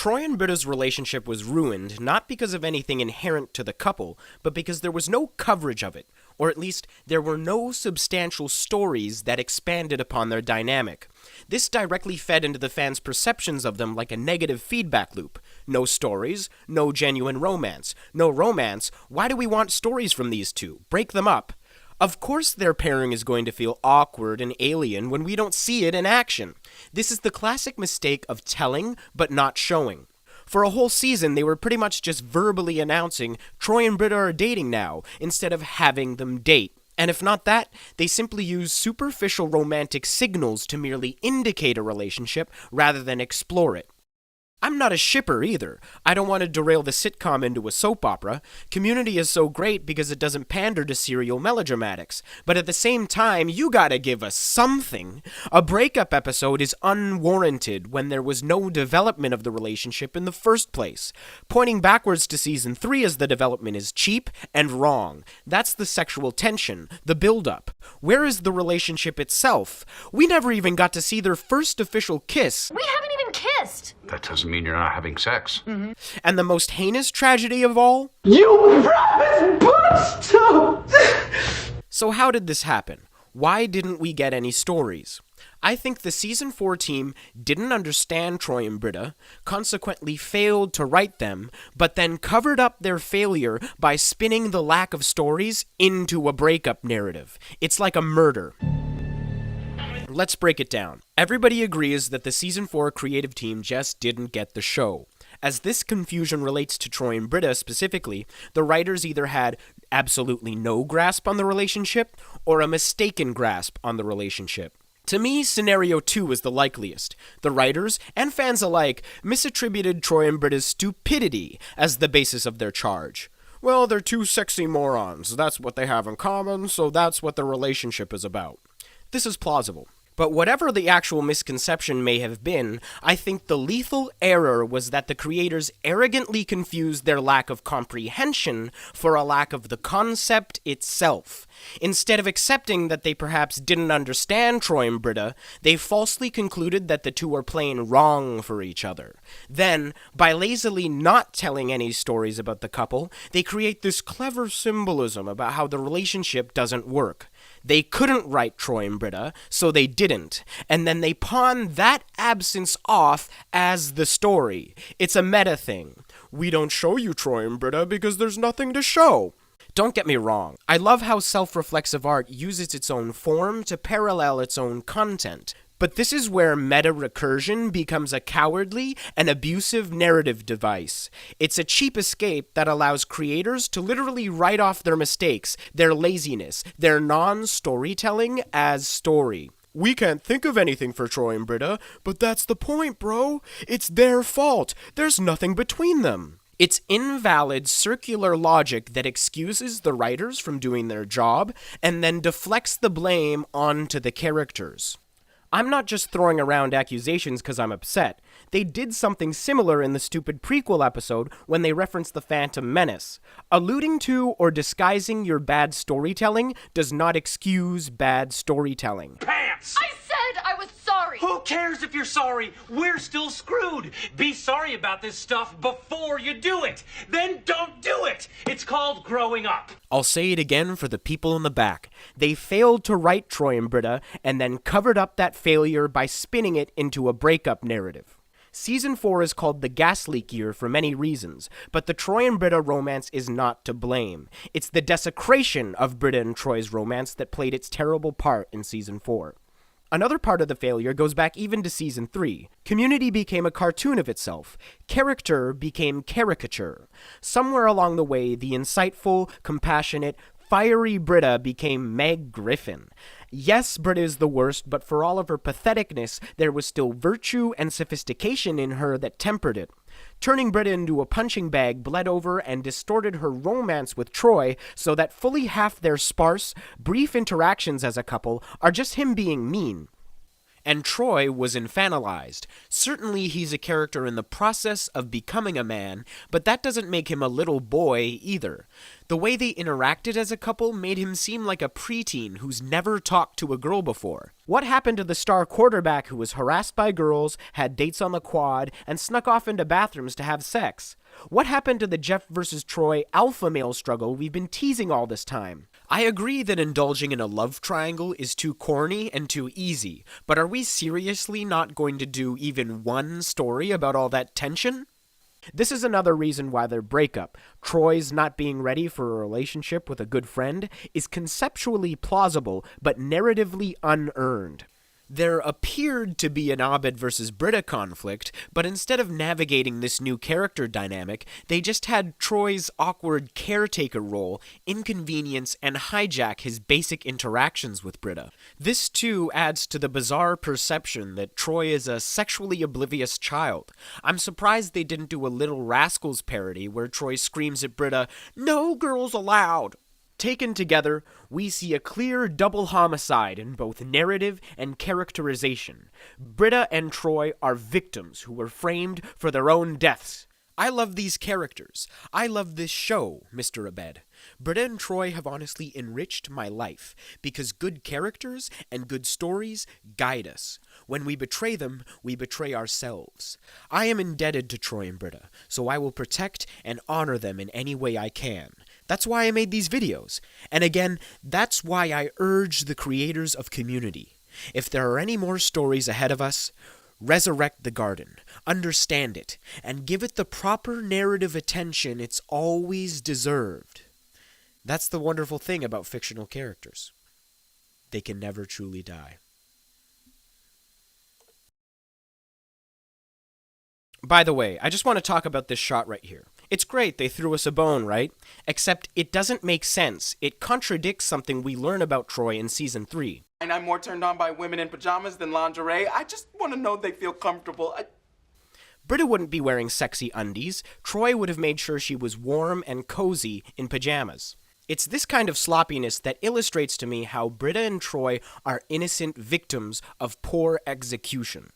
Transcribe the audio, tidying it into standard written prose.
Troy and Britta's relationship was ruined not because of anything inherent to the couple, but because there was no coverage of it, or at least there were no substantial stories that expanded upon their dynamic. This directly fed into the fans' perceptions of them like a negative feedback loop. No stories, no genuine romance. No romance, why do we want stories from these two? Break them up. Of course their pairing is going to feel awkward and alien when we don't see it in action. This is the classic mistake of telling but not showing. For a whole season, they were pretty much just verbally announcing Troy and Britta are dating now, instead of having them date. And if not that, they simply use superficial romantic signals to merely indicate a relationship rather than explore it. I'm not a shipper either. I don't want to derail the sitcom into a soap opera. Community is so great because it doesn't pander to serial melodramatics. But at the same time, you gotta give us something. A breakup episode is unwarranted when there was no development of the relationship in the first place. Pointing backwards to season 3 as the development is cheap and wrong. That's the sexual tension, the build-up. Where is the relationship itself? We never even got to see their first official kiss. We haven't even kissed! That doesn't mean you're not having sex. Mm-hmm. And the most heinous tragedy of all? You promised buster! So how did this happen? Why didn't we get any stories? I think the season 4 team didn't understand Troy and Britta, consequently failed to write them, but then covered up their failure by spinning the lack of stories into a breakup narrative. It's like a murder. Let's break it down. Everybody agrees that the season 4 creative team just didn't get the show. As this confusion relates to Troy and Britta specifically, the writers either had absolutely no grasp on the relationship or a mistaken grasp on the relationship. To me, scenario 2 is the likeliest. The writers, and fans alike, misattributed Troy and Britta's stupidity as the basis of their charge. Well, they're two sexy morons. That's what they have in common, so that's what their relationship is about. This is plausible. But whatever the actual misconception may have been, I think the lethal error was that the creators arrogantly confused their lack of comprehension for a lack of the concept itself. Instead of accepting that they perhaps didn't understand Troy and Britta, they falsely concluded that the two are playing wrong for each other. Then, by lazily not telling any stories about the couple, they create this clever symbolism about how the relationship doesn't work. They couldn't write Troy and Britta, so they didn't, and then they pawn that absence off as the story. It's a meta thing. We don't show you Troy and Britta because there's nothing to show. Don't get me wrong, I love how self-reflexive art uses its own form to parallel its own content. But this is where meta-recursion becomes a cowardly and abusive narrative device. It's a cheap escape that allows creators to literally write off their mistakes, their laziness, their non-storytelling as story. We can't think of anything for Troy and Britta, but that's the point, bro. It's their fault. There's nothing between them. It's invalid circular logic that excuses the writers from doing their job and then deflects the blame onto the characters. I'm not just throwing around accusations because I'm upset. They did something similar in the stupid prequel episode when they referenced the Phantom Menace. Alluding to or disguising your bad storytelling does not excuse bad storytelling. Pants! I said I was sorry! Who cares if you're sorry? We're still screwed. Be sorry about this stuff before you do it. Then don't do it. It's called growing up. I'll say it again for the people in the back. They failed to write Troy and Britta and then covered up that failure by spinning it into a breakup narrative. Season 4 is called the gas leak year for many reasons, but the Troy and Britta romance is not to blame. It's the desecration of Britta and Troy's romance that played its terrible part in Season 4. Another part of the failure goes back even to Season 3. Community became a cartoon of itself. Character became caricature. Somewhere along the way, the insightful, compassionate, fiery Britta became Meg Griffin. Yes, Britta is the worst, but for all of her patheticness, there was still virtue and sophistication in her that tempered it. Turning Britta into a punching bag bled over and distorted her romance with Troy so that fully half their sparse, brief interactions as a couple are just him being mean. And Troy was infantilized. Certainly he's a character in the process of becoming a man, but that doesn't make him a little boy either. The way they interacted as a couple made him seem like a preteen who's never talked to a girl before. What happened to the star quarterback who was harassed by girls, had dates on the quad, and snuck off into bathrooms to have sex? What happened to the Jeff versus Troy alpha male struggle we've been teasing all this time? I agree that indulging in a love triangle is too corny and too easy, but are we seriously not going to do even one story about all that tension? This is another reason why their breakup, Troy's not being ready for a relationship with a good friend, is conceptually plausible but narratively unearned. There appeared to be an Abed versus Britta conflict, but instead of navigating this new character dynamic, they just had Troy's awkward caretaker role inconvenience and hijack his basic interactions with Britta. This too adds to the bizarre perception that Troy is a sexually oblivious child. I'm surprised they didn't do a Little Rascals parody where Troy screams at Britta, "No girls allowed!" Taken together, we see a clear double homicide in both narrative and characterization. Britta and Troy are victims who were framed for their own deaths. I love these characters. I love this show, Mr. Abed. Britta and Troy have honestly enriched my life, because good characters and good stories guide us. When we betray them, we betray ourselves. I am indebted to Troy and Britta, so I will protect and honor them in any way I can. That's why I made these videos. And again, that's why I urge the creators of Community. If there are any more stories ahead of us, resurrect the garden, understand it, and give it the proper narrative attention it's always deserved. That's the wonderful thing about fictional characters. They can never truly die. By the way, I just want to talk about this shot right here. It's great, they threw us a bone, right? Except it doesn't make sense. It contradicts something we learn about Troy in Season 3. And I'm more turned on by women in pajamas than lingerie. I just want to know they feel comfortable. Britta wouldn't be wearing sexy undies. Troy would have made sure she was warm and cozy in pajamas. It's this kind of sloppiness that illustrates to me how Britta and Troy are innocent victims of poor execution.